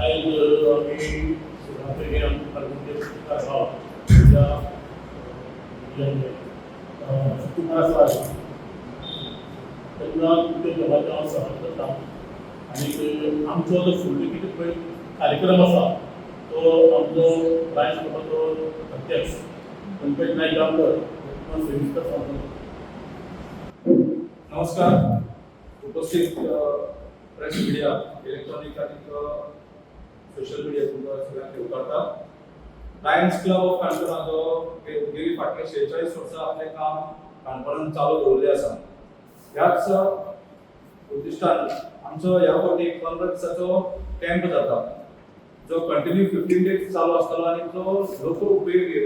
आज आम्ही सुरुवातीने आमचे परमपूज्य भाव या तुम्हाला त्यांना ते देवाच्या सहन करता आणि आमचो जो फुडलो कितें पळय कार्यक्रम आसा तो आमचो रायज सभाचो अध्यक्ष गणपत नायक गांवकर सविस्तर सांगता. नमस्कार उपस्थित प्रेस मीडिया इलेक्ट्रॉनिक आणि सोशल मीडिया तुमकां सगळ्यांक येवकारता. लायन्स क्लब ऑफ काणकोणाचो गेली फाटले 46 वर्सां आपलें काम काणकोणांत चालू दवरलें आसा. ह्याच उद्दिश्टान आमचो ह्या फावटी 15 दिसाचो कॅम्प जाता जो कंटिन्यू 15 डेज चालू आसतलो आनी जो लोक उपयोगी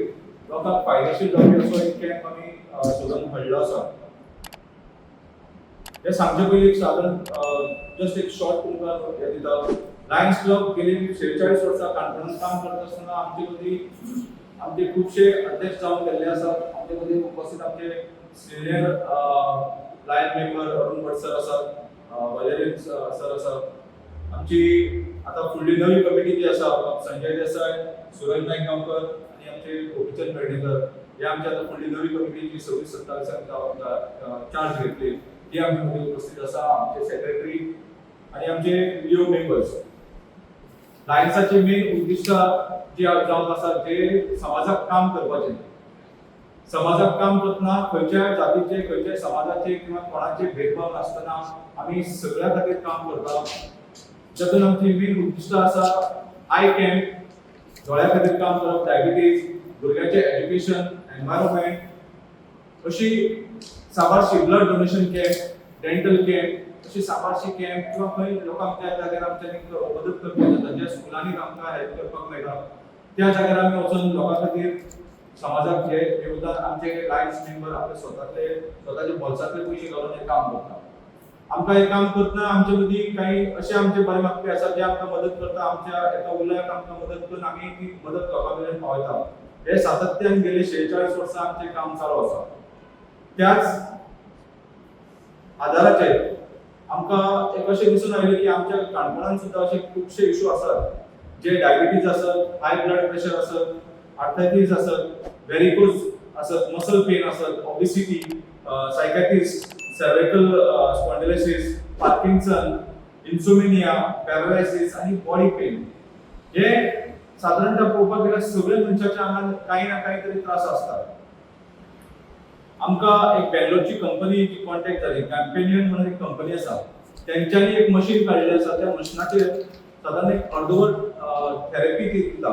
लोकांक फायदेशीर जावपी असो एक कॅम्प आमी सोदून हाडलो आसा. हे सांगचे पयलीं एक साधन जस्ट एक शॉर्ट तुमकां हे दिता. लायन्स क्लब गेली 46 वर्सां काणकोणांत काम करता आसतना आमचे मदीं आमचे खुबशे अध्यक्ष जावन गेल्ले आसात. आमचे मदीं उपस्थित आमचे सिनियर लायन मेंबर अरुण भट सर आसात, वलेरियन सर आसात. आमची आतां फुडली नवी कमिटी जी आसा संजय देसाय, सुरेश नायक गांवकर आनी आमचे गोपीचंद पेडणेकर हे आमची आतां फुडली नवी कमिटी जी 26-27 चार्ज घेतली ती आमचे मदीं उपस्थित आसा. आमचे सेक्रेटरी आनी आमचे लिओ मेंबर्स. लायन्साचे मेन उद्दिश्ट जे जावन आसा ते समाजाक काम करपाचें. समाजाक काम करतना खंयच्याय जातीचे खंयच्याय समाजाचे किंवा कोणाचे भेदभाव नासतना आमी सगळ्या खातीर काम करता. जातून आमची मेन उद्दिश्ट आसा आय कॅम्प, दोळ्या खातीर काम करप, डायबिटीज, भुरग्याचें एज्युकेशन, एनवायरमेंट, अशी साबारशी blood donation camp, dental camp, अशी साबारशी कॅम्प किंवा खंय लोकांक त्या जाग्यार आमच्यानी मदत करपाक जाता, ज्या स्कुलांनी आमकां हेल्प करपाक मेळटा त्या जाग्यार आमी वचून लोकां खातीर समाजाक जे योगदान आमचे लायन्स मेंबर आपले स्वताचे बोल्सांतले पयशे घालून हे काम करता. आमकां हे काम करतना आमचे मदीं काही असे आमचे बरे मागपी आसात जे आमकां मदत करता. आमच्या एका उलयाक आमकां मदत करून आमी ती मदत लोकां मेरेन पावयता. हे सातत्यान गेले 46 वर्सां आमचें काम चालू आसा. त्याच आधाराचेर आमकां एक अशें दिसून आयलें की आमच्या काणकोणांत सुद्दां अशे खुबशे इश्यू आसात जे डायबिटीज आसत, हाय ब्लड प्रेशर आसत, आर्थरायटीस आसत, व्हेरिकोज आसत, मसल पेन आसत, obesity, psychiatrist, cervical spondylosis, Parkinson, insomnia, paralysis आणि बॉडी पेन. हे साधारणतः पळोवपाक गेल्यार सगळ्या मनशाच्या आंगात काही ना काही तरी त्रास असतात. आमकां एक बेंगलोरची कंपनी जी कॉन्टॅक्ट जाली, कॅम्पेनियन म्हणून एक कंपनी आसा, त्यांच्यानी एक मशीन काडलें आसा. त्या मशिनाचेर साधारण एक अर्दवर थेरपी दिता.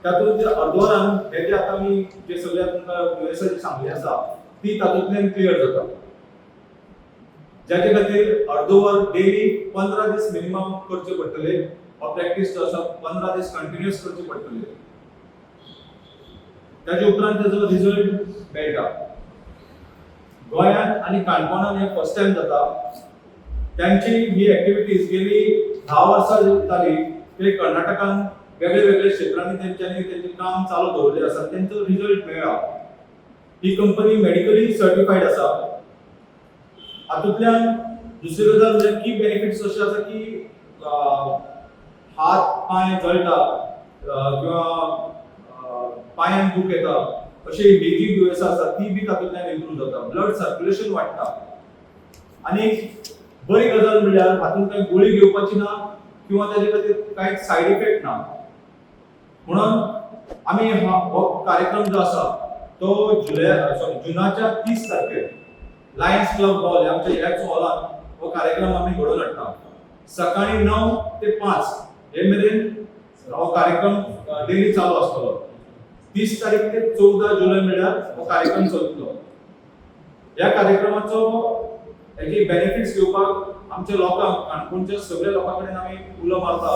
तातूंत जे अर्दवरान हे जे आतां आमी जे सगळे तुमकां दुयेंसां सांगली आसा ती तातूंतल्यान क्लियर जाता. जाचे खातीर अर्दवर डेली 15 दीस मिनिमम करचे पडटले. हो प्रॅक्टीस जो आसा 15 दीस कंटिन्युअस करचे पडटले. त्याच्या उपरांत त्याचो रिझल्ट मेळटा. गोंयांत आनी काणकोणांत हे फर्स्ट टाइम जाता. त्यांची ही ऍक्टिव्हिटीज गेली 10 वर्सां जाली. ते कर्नाटकान वेगळे वेगळे क्षेत्रांनी त्यांच्यानी त्यांचे काम चालू दवरले आसा. त्यांचो रिझल्ट मेळ्ळा. ही कंपनी मेडिकली सर्टिफाईड आसा. हातूंतल्यान दुसरी गजाल म्हणजे की बेनिफिट्स अशे आसा की हात पाय जळटा किंवा पांयान दूख येता अशी बेजीक दुयेंसां आसा ती बी तातूंतल्यान इम्प्रूव जाता. ब्लड सर्क्युलेशन वाडटा. आनी बरी गजाल म्हणल्यार हातूंत कांय गुळी घेवपाची ना किंवा ताजे खातीर कांय सायड इफेक्ट ना. म्हणून आमी हो कार्यक्रम जो आसा तो जुनाच्या 30 तारखेर लायन्स क्लब हॉल आमच्या ह्याच हॉलांत हो कार्यक्रम आमी घडोवन हाडटा. सकाळी 9 ते 5 हे मेरेन हो कार्यक्रम डेली चालू आसतलो. 30 तारीख ते 14 जुलय म्हणल्यार हो कार्यक्रम चलतलो. ह्या कार्यक्रमाचो हेची बेनिफिट्स घेवपाक आमच्या लोकांक काणकोणच्या सगळ्या लोकां कडेन आमी उलो मारता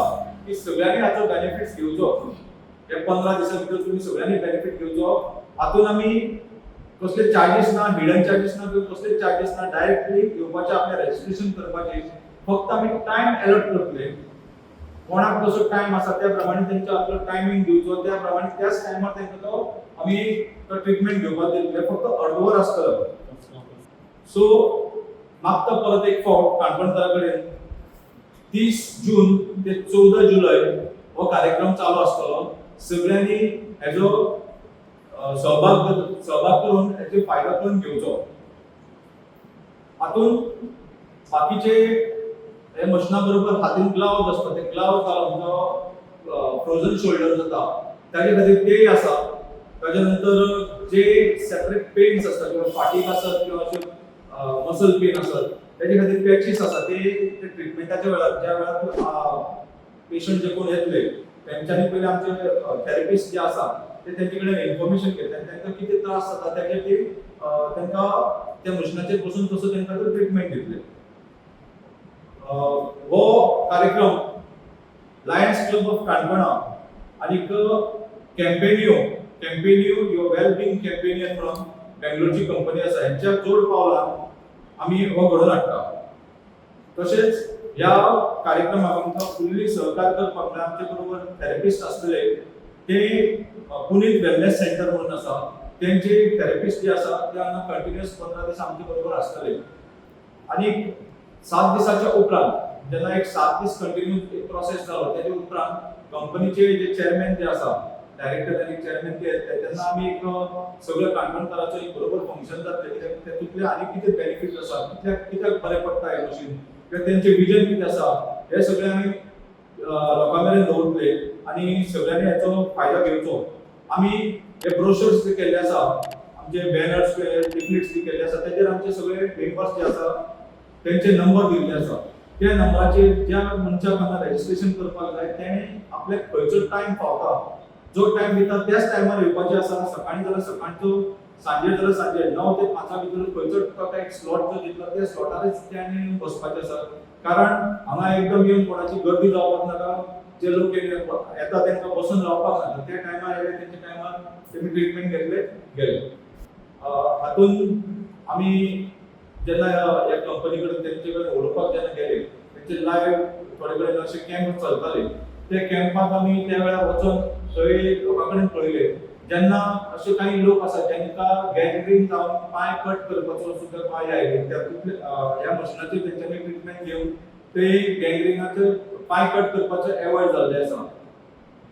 की सगळ्यांनी हाचो बेनिफिट्स घेवचो. हे 15 दिसां भितर तुमी सगळ्यांनी बेनिफिट घेवचो. हातून आमी कसले चार्जेस ना, हिडन चार्जेस ना, कसले चार्जेस ना, डायरेक्टली येवपाचे आपले रजिस्ट्रेशन करपाचे. फक्त आमी टाइम अलॉट करतले. कोणाक कसो टाइम आसा त्या प्रमाणे तेंचो आपलो टायमिंग दिवचो. त्या प्रमाणे त्याच टायमार तेंका तो आमी तो ट्रीटमेंट घेवपाक दितले. फक्त अर्दवर आसतलो. सो मागता परत एक फावट काणकोणकारां कडेन 30 जून ते 14 जुलय हो कार्यक्रम चालू आसतलो. सगळ्यांनी हेजो सहभाग करून हेचो फायदो करून घेवचो. हातून बाकीचे हे मशिना बरोबर हातीन ग्लाव्ज आसता, ते ग्लाव्ज घालून जो फ्रोजन शोल्डर जाता ताजे खातीर तेय आसा. ताजे नंतर जे सेपरेट पेन्स आसता किंवा फाटीक आसत किंवा अशे मसल पेन आसत ताजे खातीर पॅचीस आसा. ते ट्रिटमेंटाच्या वेळार ज्या वेळार पेशंट जे कोण येतले त्यांच्यानी पयलीं आमचे थेरपिस्ट जे आसा ते तेंचे कडेन इन्फॉर्मेशन घेतले आनी तांकां कितें त्रास जाता ताजेर ते तांकां त्या मशिनाचेर बसून तसो तांकां ट्रिटमेंट दितले. हो कार्यक्रम लायन्स क्लब ऑफ काणकोणा आनीक कॅम्पेनियो युअर वेल-बीइंग कॅम्पेनियन फ्रॉम बेंगलोरची कंपनी आसा हेंच्या जोड पावलान आमी हो घडोवन हाडटा. तशेंच ह्या कार्यक्रमाक आमकां फुल्ली सहकार करपाक म्हळ्यार आमचे बरोबर थेरपिस्ट आसतले. ते पुनीत वेलनेस सेंटर म्हणून आसा, तेंचे थेरपिस्ट जे आसा ते हांगा कंटिन्युअस 15 दीस आमचे बरोबर आसतले. आनी 7 दिसाच्या उपरांत जेन्ना एक 7 दीस कंटिन्यू एक प्रोसेस जालो तेजे उपरांत कंपनीचे जे चेअरमॅन जे आसा डायरेक्टर आनी चेअरमॅन ते येतले तेन्ना आमी एक सगळ्या काणकोणकारांचो एक बरोबर फंक्शन जातलें. कित्याक तेतूंतले आनी कितें बेनिफिट्स आसा, कित्याक बरें पडटा हें मशीन, किंवा तेंचें विजन कितें आसा हें सगळें आमी लोकां मेरेन दवरतले आनी सगळ्यांनी हेचो फायदो घेवचो. आमी हे ब्रोशर्स जे केल्ले आसा, आमचे बॅनर्स लिफलेट्स जे केल्ले आसा तेजेर आमचे सगळे मेंबर्स जे आसा तेंचे नंबर दिल्ले आसा. त्या नंबराचेर ज्या मनशाक हांगा रजिस्ट्रेशन करपाक जाय तेणें आपल्याक खंयचो टायम फावता, जो टायम दिता त्याच टायमार येवपाचें आसा. सकाळीं जाल्यार सकाळचो, सांजे जाल्यार सांजे 9 ते 5 भितर खंयचो ताका एक स्लॉट जो दितलो त्या स्लॉटारच त्यांनी बसपाचें आसा. कारण हांगा एकदम येवन कोणाची गर्दी जावपाक नाका. जे लोक येता तांकां बसून रावपाक नाका. त्या टायमार येले तेंच्या टायमार तेमी ट्रिटमेंट घेतले गेले. हातून आमी जेन्ना ह्या कंपनी कडेन तेंचे कडेन उलोवपाक जेन्ना गेले तेंचे लायव्ह थोडे कडेन अशे कॅम्प चलताले. ते कॅम्पाक आमी त्या वेळार वचून थंय लोकां कडेन पळयले. जेन्ना अशे काही लोक आसात जांकां गँग्रीन जावन पांय कट करपाचो सुद्दां पांय आयले, ह्या मशिनाचेर तेंच्यांनी ट्रिटमेंट घेवन ते गँग्रीनाचे पांय कट करपाचो एवॉयड जाल्ले आसा.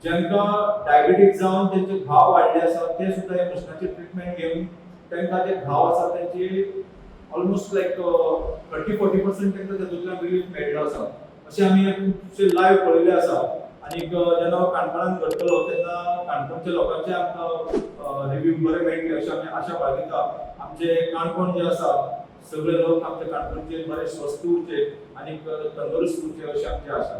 जांकां डायबिटीज जावन तेंचे घाव वाडले आसा ते सुद्दां ह्या मशिनाचेर ट्रिटमेंट घेवन तांकां ते घाव आसा तेंचे ऑलमोस्ट लायक 30-40% तांकां तेतूंतल्यान रिलीफ मेळ्ळो आसा. अशें आमी खुबशे लायव्ह पळयले आसा. आनी जेन्ना हांव काणकोणांत घडटलो तेन्ना काणकोणच्या लोकांचे आमकां रिव्यू बरे मेळटले अशें आमी आशा बाळगिता. आमचे काणकोण जे आसा सगळे लोक आमच्या काणकोणचे बरे स्वस्थ उरचे आनी तंदुरुस्त उरचे अशी आमची आशा.